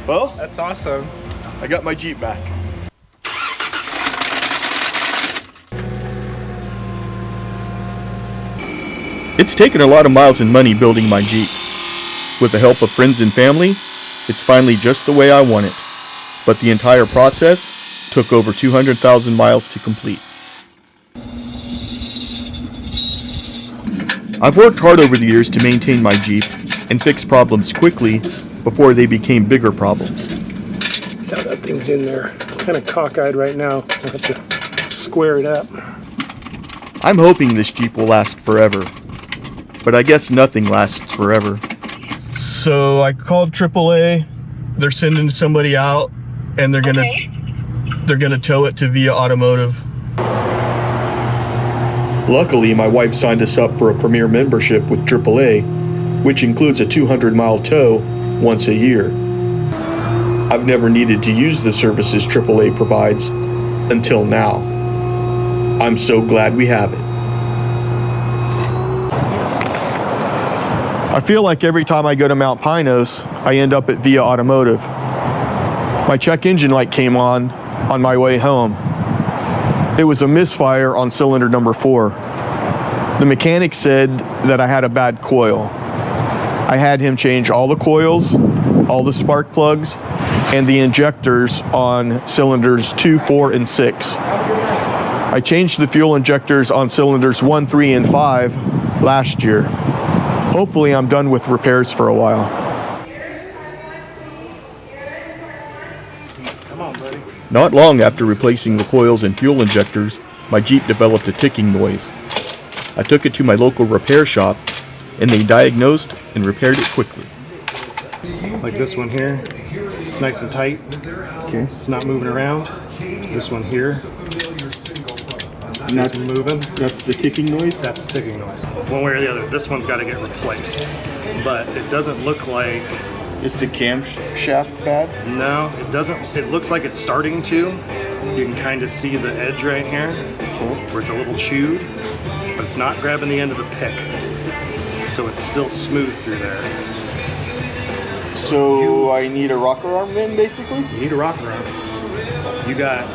Well, That's awesome. I got my Jeep back. It's taken a lot of miles and money building my Jeep. With the help of friends and family, it's finally just the way I want it. But the entire process took over 200,000 miles to complete. I've worked hard over the years to maintain my Jeep and fix problems quickly before they became bigger problems. Yeah, that thing's in there. Kind of cockeyed right now. I'll have to square it up. I'm hoping this Jeep will last forever. But I guess nothing lasts forever. So I called AAA. They're sending somebody out, and they're gonna tow it to Via Automotive. Luckily, my wife signed us up for a premier membership with AAA, which includes a 200-mile tow once a year. I've never needed to use the services AAA provides until now. I'm so glad we have it. I feel like every time I go to Mount Pinos, I end up at Via Automotive. My check engine light came on my way home. It was a misfire on cylinder number 4. The mechanic said that I had a bad coil. I had him change all the coils, all the spark plugs, and the injectors on cylinders 2, 4, and 6. I changed the fuel injectors on cylinders 1, 3, and 5 last year. Hopefully I'm done with repairs for a while. Come on, buddy. Not long after replacing the coils and fuel injectors, my Jeep developed a ticking noise. I took it to my local repair shop, and they diagnosed and repaired it quickly. Like this one here, it's nice and tight. Okay. It's not moving around. This one here, And that's moving. That's the ticking noise? That's the ticking noise. One way or the other, this one's got to get replaced. But it doesn't look like... Is the camshaft bad? No, it doesn't. It looks like it's starting to. You can kind of see the edge right here, where it's a little chewed, but it's not grabbing the end of the pick. So it's still smooth through there. So I need a rocker arm then, basically? You need a rocker arm. You got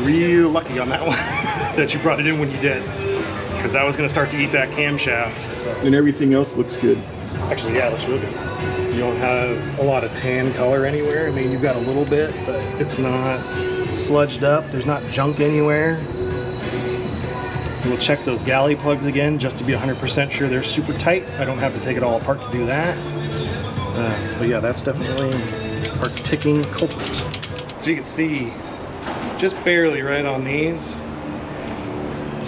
real lucky on that one that you brought it in when you did, because that was going to start to eat that camshaft. So. And everything else looks good. Actually, yeah, it looks real good. You don't have a lot of tan color anywhere. I mean, you've got a little bit, but it's not sludged up. There's not junk anywhere. We'll check those galley plugs again just to be 100% sure they're super tight. I don't have to take it all apart to do that. But yeah, that's definitely our ticking culprit. So you can see just barely right on these.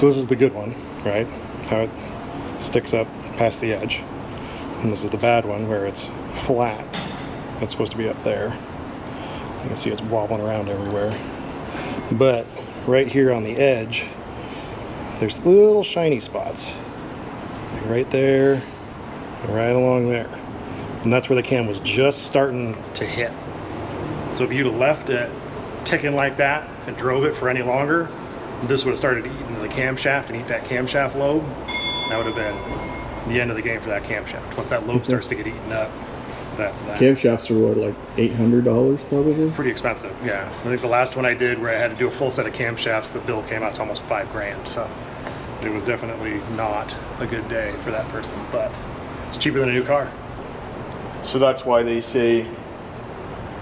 So this is the good one, right? How it sticks up past the edge. And this is the bad one where it's flat. It's supposed to be up there. You can see it's wobbling around everywhere. But right here on the edge, there's little shiny spots. Like right there, and right along there. And that's where the cam was just starting to hit. So if you'd have left it ticking like that and drove it for any longer, this would have started to eat into the camshaft and eat that camshaft lobe. That would have been the end of the game for that camshaft. Once that lobe starts to get eaten up, that's that. Camshafts are what, like $800 probably? Pretty expensive, yeah. I think the last one I did where I had to do a full set of camshafts, the bill came out to almost $5,000. So it was definitely not a good day for that person, but it's cheaper than a new car. So that's why they say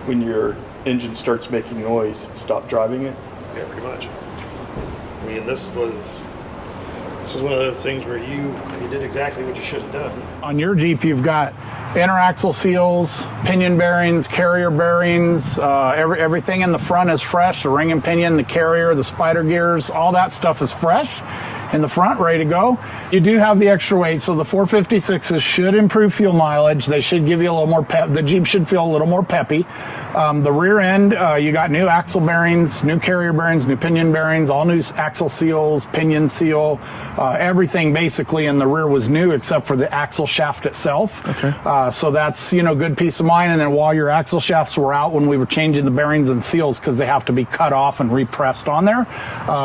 when your engine starts making noise, stop driving it? Yeah, pretty much. I mean, this was one of those things where you did exactly what you should have done. On your Jeep, you've got interaxle seals, pinion bearings, carrier bearings, everything in the front is fresh. The ring and pinion, the carrier, the spider gears, all that stuff is fresh in the front, ready to go. You do have the extra weight, so the 456s should improve fuel mileage. They should give you a little more pep. The Jeep should feel a little more peppy. The rear end, you got new axle bearings, new carrier bearings, new pinion bearings, all new axle seals, pinion seal, everything basically in the rear was new except for the axle shaft itself. Okay. So that's, good peace of mind. And then while your axle shafts were out when we were changing the bearings and seals, because they have to be cut off and repressed on there,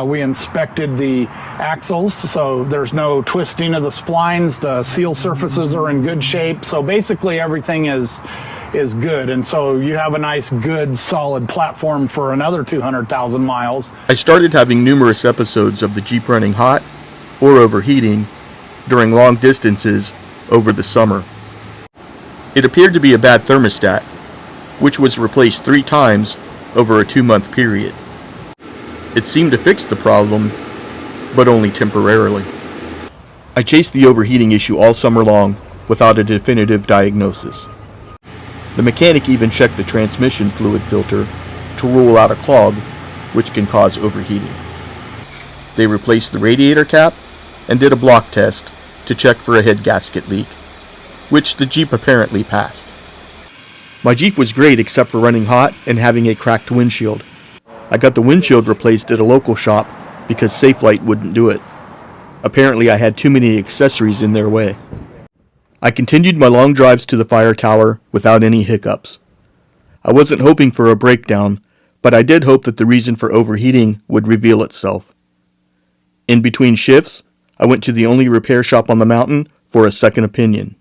we inspected the axles, so there's no twisting of the splines. The seal surfaces are in good shape. So basically everything is is good. And so you have a nice, good, solid platform for another 200,000 miles. I started having numerous episodes of the Jeep running hot or overheating during long distances over the summer. It appeared to be a bad thermostat, which was replaced 3 times over a 2-month period. It seemed to fix the problem, but only temporarily. I chased the overheating issue all summer long without a definitive diagnosis. The mechanic even checked the transmission fluid filter to rule out a clog, which can cause overheating. They replaced the radiator cap and did a block test to check for a head gasket leak, which the Jeep apparently passed. My Jeep was great except for running hot and having a cracked windshield. I got the windshield replaced at a local shop because Safelite wouldn't do it. Apparently I had too many accessories in their way. I continued my long drives to the fire tower without any hiccups. I wasn't hoping for a breakdown, but I did hope that the reason for overheating would reveal itself. In between shifts, I went to the only repair shop on the mountain for a second opinion.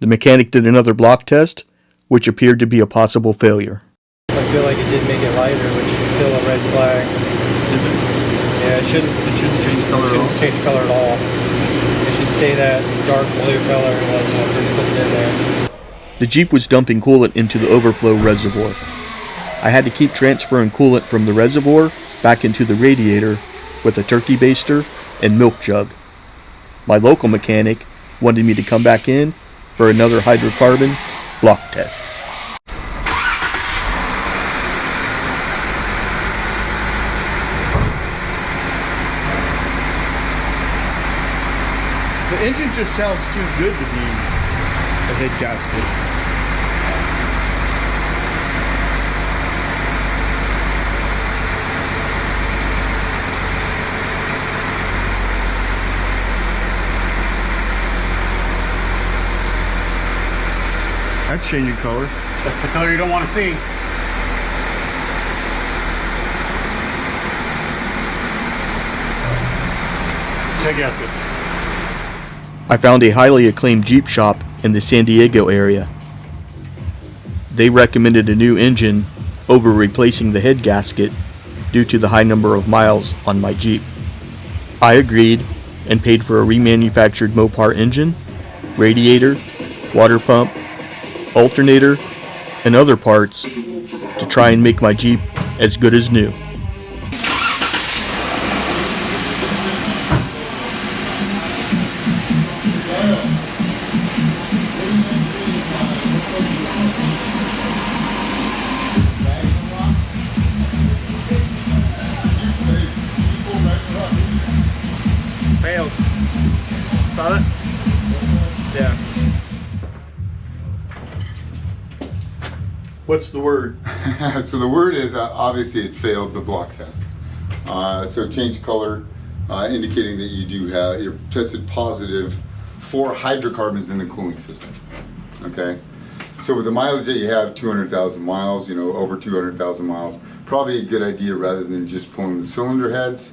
The mechanic did another block test, which appeared to be a possible failure. I feel like it did make it lighter, which is still a red flag. Is it? Yeah, it shouldn't change color at all? change color at all. It should stay that dark blue color it was when I first put it in there. The Jeep was dumping coolant into the overflow reservoir. I had to keep transferring coolant from the reservoir back into the radiator with a turkey baster and milk jug. My local mechanic wanted me to come back in for another hydrocarbon block test. The engine just sounds too good to be a head gasket. That's changing color. That's the color you don't want to see. Check gasket. I found a highly acclaimed Jeep shop in the San Diego area. They recommended a new engine over replacing the head gasket due to the high number of miles on my Jeep. I agreed and paid for a remanufactured Mopar engine, radiator, water pump, alternator, and other parts to try and make my Jeep as good as new. Failed. Saw it? Yeah. What's the word? So the word is obviously it failed the block test. So it changed color, indicating that you're tested positive for hydrocarbons in the cooling system. Okay. So with the mileage that you have, 200,000 miles, over 200,000 miles, probably a good idea rather than just pulling the cylinder heads,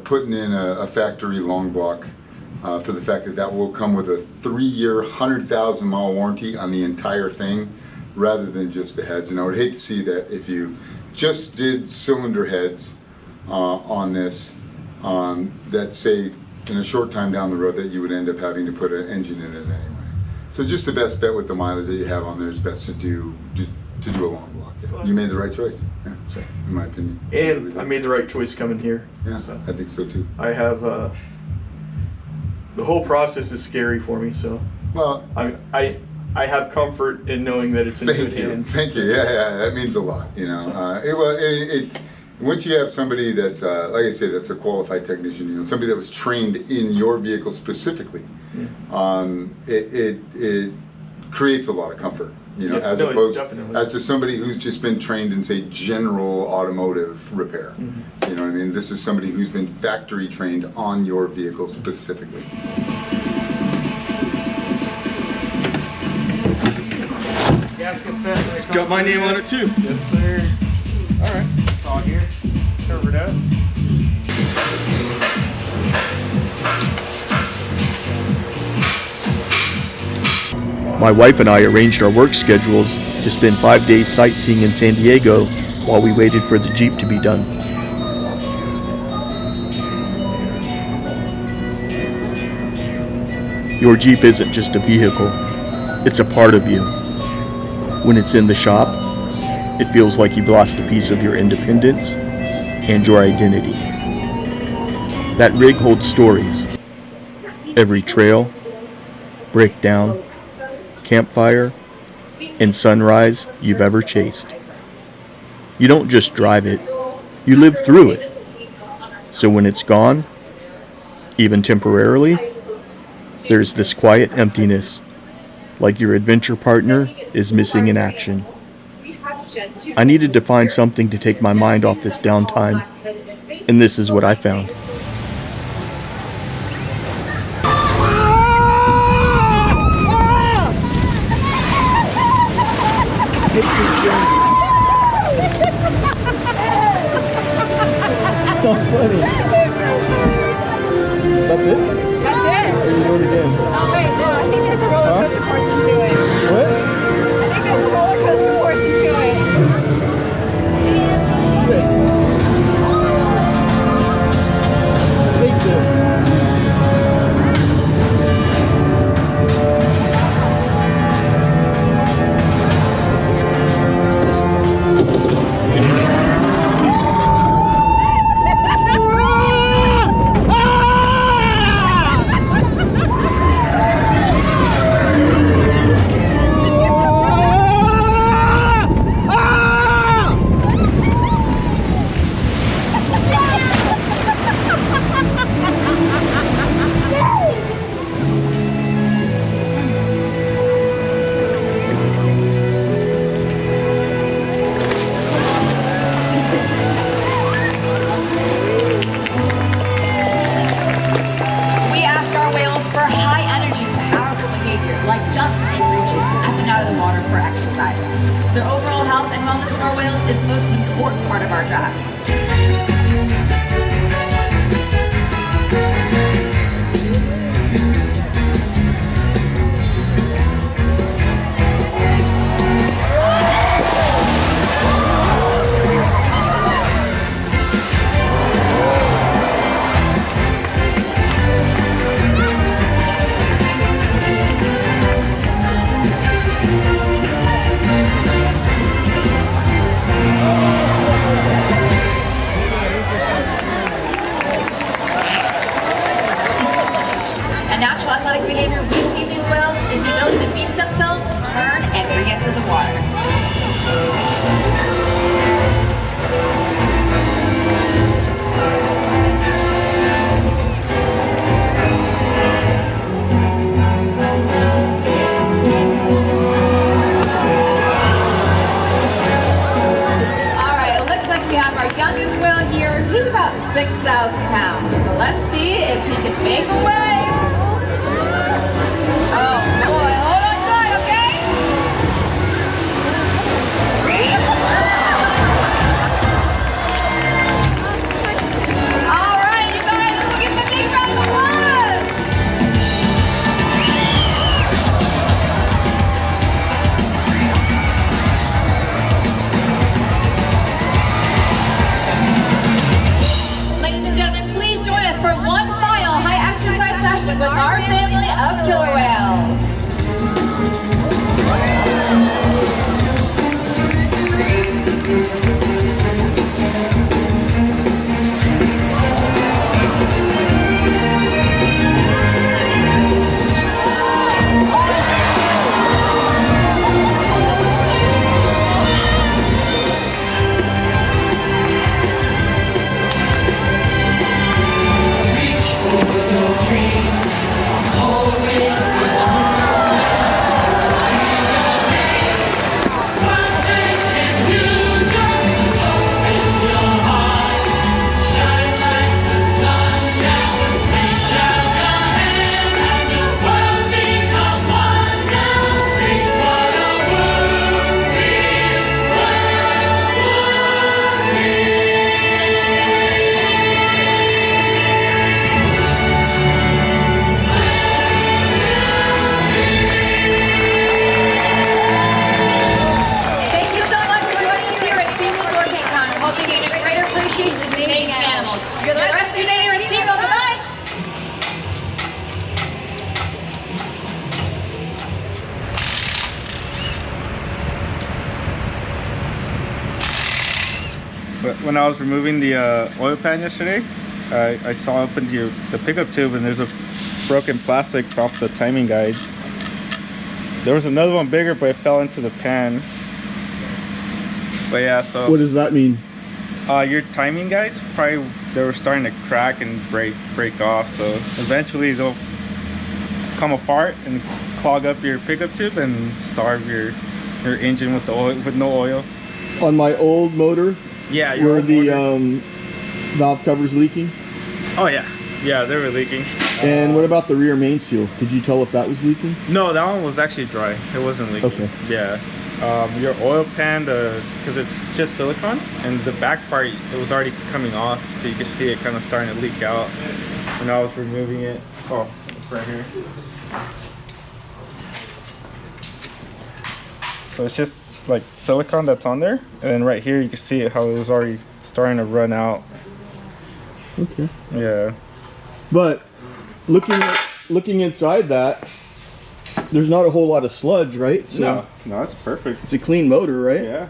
putting in a factory long block for the fact that will come with a 3-year, 100,000 mile warranty on the entire thing, rather than just the heads. And I would hate to see that if you just did cylinder heads on this, that say in a short time down the road that you would end up having to put an engine in it anyway. So just the best bet with the mileage that you have on there is best to do a long block. You made the right choice, yeah, in my opinion. And I made the right choice coming here. Yeah, so I think so too. I have, the whole process is scary for me, so. Well, I have comfort in knowing that it's in good hands. Thank you. Yeah, that means a lot. Once you have somebody that's, like I say, that's a qualified technician, somebody that was trained in your vehicle specifically, it creates a lot of comfort, as opposed as to somebody who's just been trained in, say, general automotive repair. Mm-hmm. You know what I mean? This is somebody who's been factory trained on your vehicle specifically. Gasket set. It's got my name on it too. Yes, sir. All right. It's all here. Covered up. My wife and I arranged our work schedules to spend 5 days sightseeing in San Diego while we waited for the Jeep to be done. Your Jeep isn't just a vehicle, it's a part of you. When it's in the shop, it feels like you've lost a piece of your independence and your identity. That rig holds stories. Every trail, breakdown, campfire, and sunrise you've ever chased. You don't just drive it, you live through it. So when it's gone, even temporarily, there's this quiet emptiness, like your adventure partner is missing in action. I needed to find something to take my mind off this downtime, and this is what I found. It's not funny. That's it? That's it. Or you do it again? Oh wait, no, I think there's a roller coaster portion to it. What? I think there's a roller coaster portion to it. Shit. I hate this. Like jumps and reaches up and out of the water for exercise. Their overall health and wellness of our whales is the most important part of our job. A natural athletic behavior we see in these whales is the ability to beach themselves, turn, and re-enter the water. Alright, it looks like we have our youngest whale here. He's about 6,000 pounds. So let's see if he can make a wave. Oh boy, hold on tight, okay? But when I was removing the oil pan yesterday, I saw up into the pickup tube, and there's a broken plastic off the timing guides. There was another one bigger, but it fell into the pan. But yeah, so What does that mean? your timing guides probably, they were starting to crack and break off. So eventually they'll come apart and clog up your pickup tube and starve your engine with the oil, with no oil. On my old motor, Yeah, were the valve covers leaking? Oh yeah, they were leaking. And what about the rear main seal? Could you tell if that was leaking? No, that one was actually dry. It wasn't leaking. Okay. Yeah. Your oil pan, because it's just silicone, and the back part, it was already coming off, so you can see it kind of starting to leak out. When I was removing it, oh, it's right here. So it's just like silicone that's on there, and then right here you can see it, how it was already starting to run out. Okay. Yeah. But looking inside that, there's not a whole lot of sludge, right? So No, it's perfect. it's a clean motor, right? Yeah.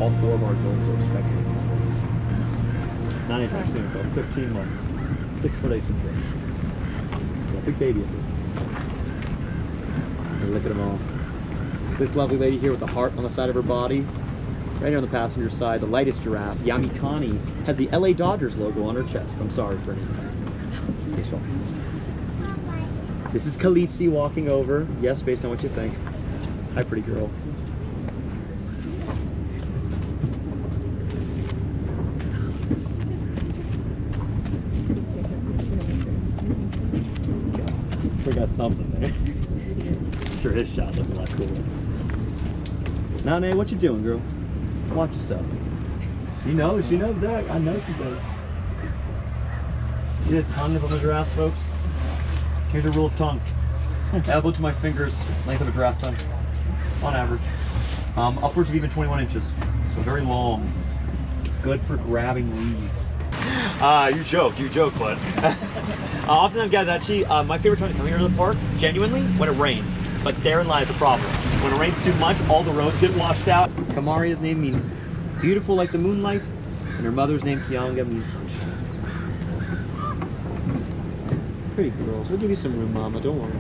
all four of our adults are expecting this summer. 9 soon, Phil. 15 months. 6 foot 8 from tree. Yeah, big baby up here. Look at them all. This lovely lady here with the heart on the side of her body. Right here on the passenger side, the lightest giraffe, Yamikani, has the LA Dodgers logo on her chest. I'm sorry for any baseball fans. This is Khaleesi walking over. Yes, based on what you think. Hi, pretty girl. We got something there. Sure, his shot looked a lot cooler. Nane, what you doing, girl? Watch yourself. She knows that. I know she does. See the tongue is on the giraffes, folks? Here's a rule of tongue. Elbow to my fingers, length of a giraffe tongue, on average. Upwards of even 21 inches, so very long. Good for grabbing leaves. You joke, bud. Oftentimes, guys, actually, my favorite time to come here to the park, genuinely, when it rains. But therein lies the problem. When it rains too much, all the roads get washed out. Kamaria's name means beautiful like the moonlight, and her mother's name, Kianga, means sunshine. Pretty girls. We'll give you some room, Mama. Don't worry.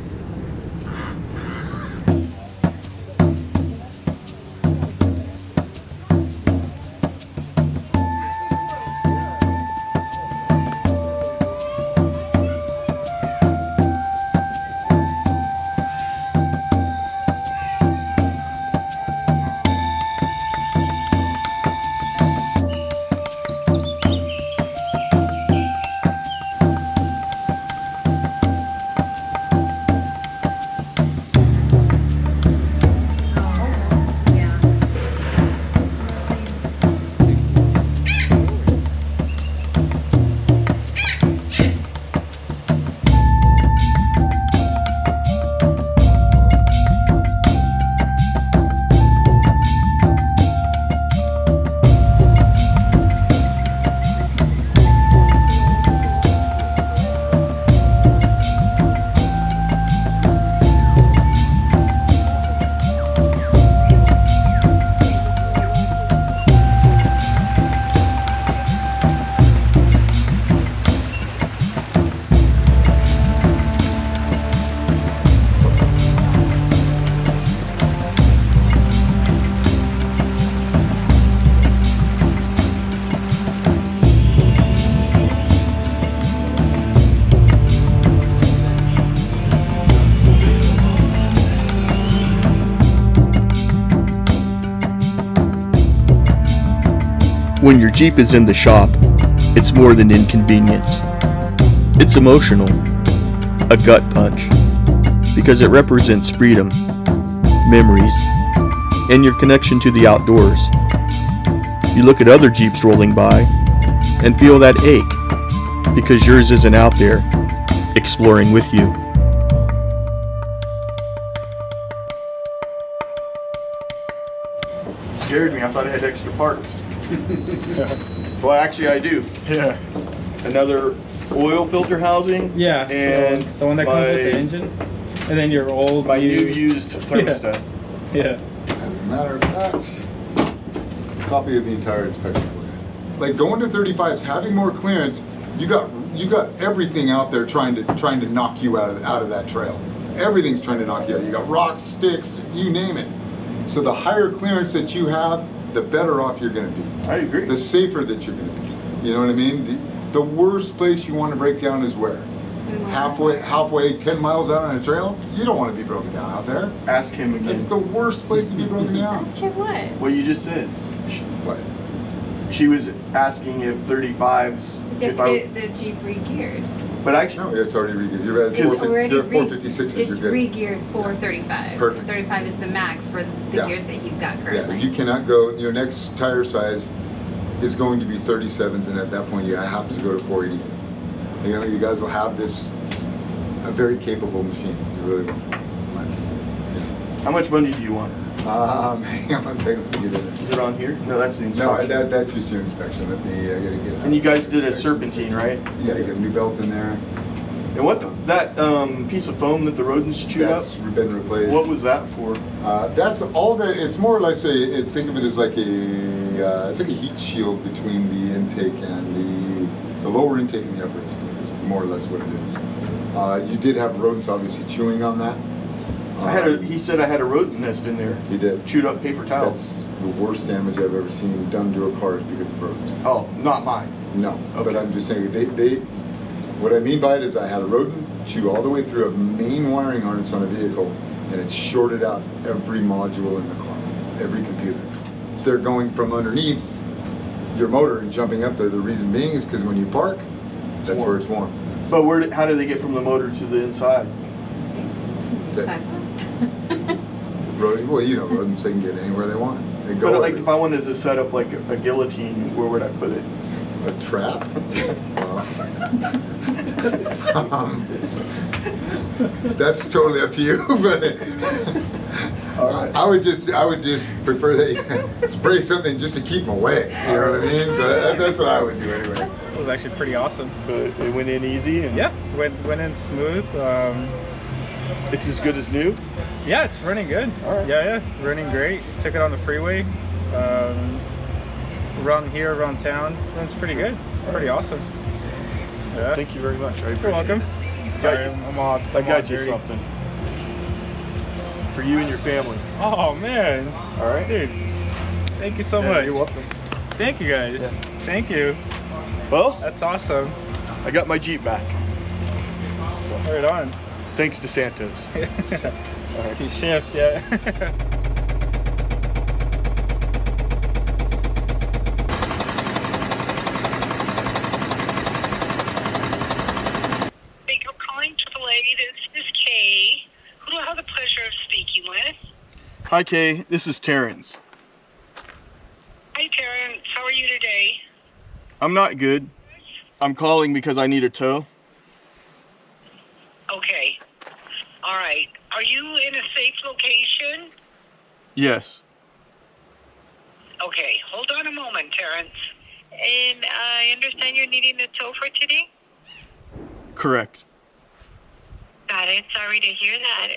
When your Jeep is in the shop, it's more than inconvenience. It's emotional, a gut punch, because it represents freedom, memories, and your connection to the outdoors. You look at other Jeeps rolling by and feel that ache, because yours isn't out there, exploring with you. Scared me. I thought I had extra parts. Well, actually, I do. Yeah. Another oil filter housing. Yeah. And the one that comes with the engine, and then your old my new used thermostat. Yeah. As a matter of fact, copy of the entire inspection plan. Like going to 35s, having more clearance, you got everything out there trying to knock you out of that trail. Everything's trying to knock you out. You got rocks, sticks, you name it. So the higher clearance that you have, the better off you're going to be. I agree. The safer that you're going to be. You know what I mean? The worst place you want to break down is where? Halfway, 10 miles out on a trail? You don't want to be broken down out there. Ask him again. It's the worst place to be broken down. Ask him what? What you just said. What? She was asking if 35s. If the Jeep re-geared. But actually, No, it's already re-geared. You're at It's already 456s. it's You're good. re-geared for 35. Perfect. 35 is the max for the Yeah. gears that he's got Yeah, currently. you cannot go. Your next tire size is going to be 37s, and at that point, you have to go to 488s. You know, you guys will have a very capable machine. You really will. how much money do you want? Hang on one second. Let me get in there. Is it on here? No, that's the No, inspection. that's just your inspection. Let me. I gotta get. And you guys did a serpentine, right? You gotta get a new belt in there. And what that piece of foam that the rodents chewed up? That's been replaced. What was that for? That's all that. It's more or less think of it as like it's like a heat shield between the intake and the lower intake and the upper intake. Is more or less what it is. You did have rodents obviously chewing on that. He said I had a rodent nest in there. He did. Chewed up paper towels. That's the worst damage I've ever seen done to a car is because of rodents. Oh, not mine. No, Okay. but I'm just saying they. What I mean by it is I had a rodent chew all the way through a main wiring harness on a vehicle, and it shorted out every module in the car, every computer. They're going from underneath your motor and jumping up there. The reason being is because when you park, that's where it's warm. But how do they get from the motor to the inside? Well, you know, rodents, they can get anywhere they want. They go. But like if I wanted to set up like a guillotine, where would I put it? A trap? That's totally up to you, but I would just prefer that you spray something just to keep them away. You know what I mean? So that's what I would do anyway. It was actually pretty awesome. So it went in easy and Yeah, went in smooth. it's as good as new. Yeah, it's running good. All right. Yeah, running great. Took it on the freeway. Around here, around town, runs pretty good. Pretty awesome. Yeah. Thank you very much. I appreciate You're welcome. it. Sorry, I'm all I got you dirty. something for you and your family. Oh man. All right, Dude, thank you so Yeah, much. You're welcome. Thank you guys. Yeah. Thank you. Well, That's awesome. I got my Jeep back. Right on. Thanks to Santos. All right. Shift, yeah. Thank you for calling AAA. This is Kay. Who do I have the pleasure of speaking with? Hi, Kay. This is Terrence. Hi, Terrence. How are you today? I'm not good. I'm calling because I need a tow. Okay. All right. Are you in a safe location? Yes. Okay. Hold on a moment, Terrence. And I understand you're needing a tow for today? Correct. Got it. Sorry to hear that.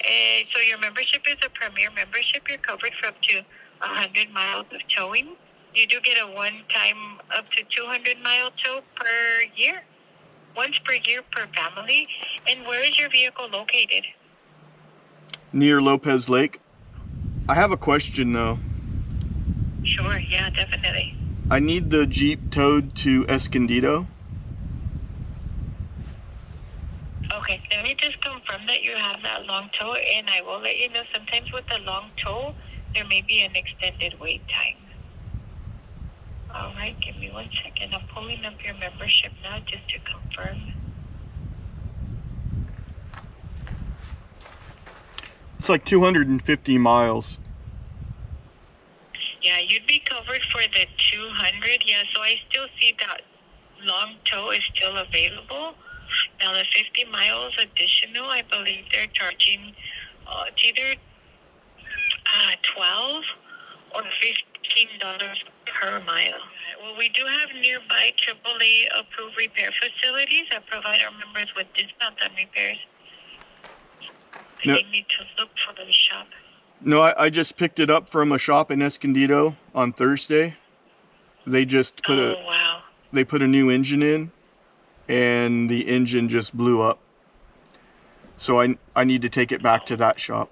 So your membership is a premier membership. You're covered for up to 100 miles of towing. You do get a one-time up to 200-mile tow per year. Once per year per family. And where is your vehicle located? Near Lopez Lake. I have a question though. Sure, yeah, definitely. I need the Jeep towed to Escondido. Okay, let me just confirm that you have that long tow, and I will let you know sometimes with the long tow, there may be an extended wait time. All right, give me 1 second. I'm pulling up your membership now just to confirm. It's like 250 miles. Yeah, you'd be covered for the 200. Yeah, so I still see that long tow is still available. Now the 50 miles additional, I believe they're charging it's either 12 or $15 per mile. Well, we do have nearby AAA approved repair facilities that provide our members with discounts on repairs. No. They need to look for the shop. No, I just picked it up from a shop in Escondido on Thursday. They just put they put a new engine in, and the engine just blew up. So I need to take it back to that shop.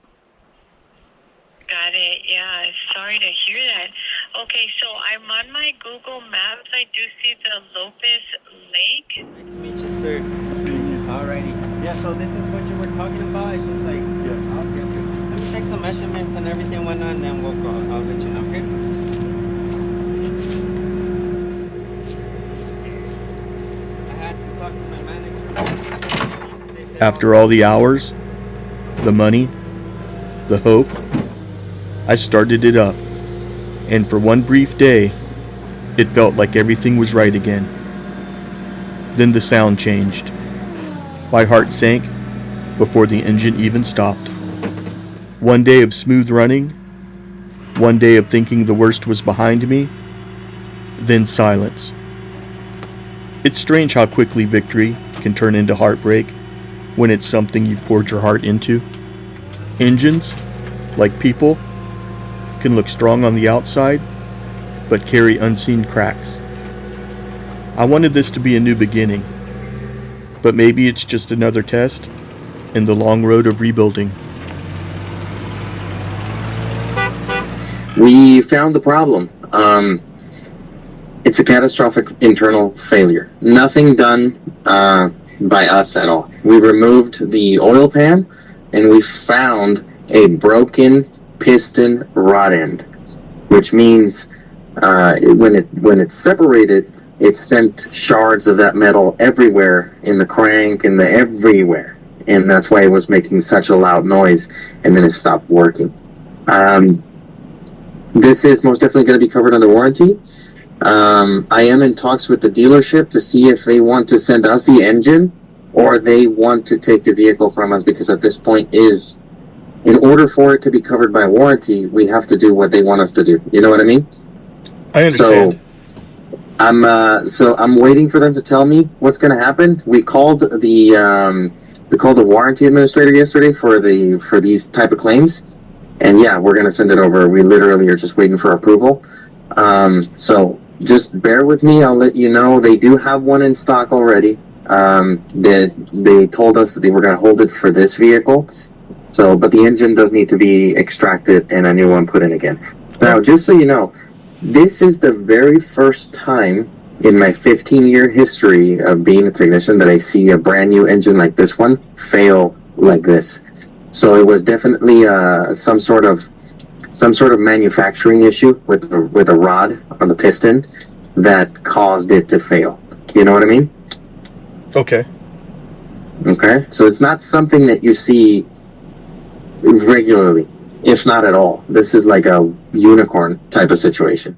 Got it. Yeah, sorry to hear that. Okay, so I'm on my Google Maps. I do see the Lopez Lake. Nice to meet you, sir. Alrighty. Yeah, so this is what you were talking about. It's just like, yeah. Okay. Let me take some measurements and everything and whatnot, and then we'll go. I'll let you know, okay? I had to talk to my manager. After all the hours, the money, the hope, I started it up, and for one brief day, it felt like everything was right again. Then the sound changed. My heart sank before the engine even stopped. One day of smooth running, one day of thinking the worst was behind me, then silence. It's strange how quickly victory can turn into heartbreak when it's something you've poured your heart into. Engines, like people, can look strong on the outside, but carry unseen cracks. I wanted this to be a new beginning, but maybe it's just another test in the long road of rebuilding. We found the problem. It's a catastrophic internal failure. Nothing done by us at all. We removed the oil pan and we found a broken piston rod end, which means when it's separated, it sent shards of that metal everywhere in the crank and everywhere, and that's why it was making such a loud noise, and then it stopped working. This is most definitely going to be covered under warranty. I am in talks with the dealership to see if they want to send us the engine or they want to take the vehicle from us, because at this point in order for it to be covered by warranty, we have to do what they want us to do. You know what I mean? I understand. So I'm waiting for them to tell me what's going to happen. We called the warranty administrator yesterday for these type of claims, and yeah, we're going to send it over. We literally are just waiting for approval. So just bear with me. I'll let you know. They do have one in stock already. They told us that they were going to hold it for this vehicle. So, but the engine does need to be extracted and a new one put in again. Now, just so you know, this is the very first time in my 15-year history of being a technician that I see a brand new engine like this one fail like this. So it was definitely some sort of manufacturing issue with a rod on the piston that caused it to fail. You know what I mean? Okay. Okay. So it's not something that you see regularly, if not at all. This is like a unicorn type of situation.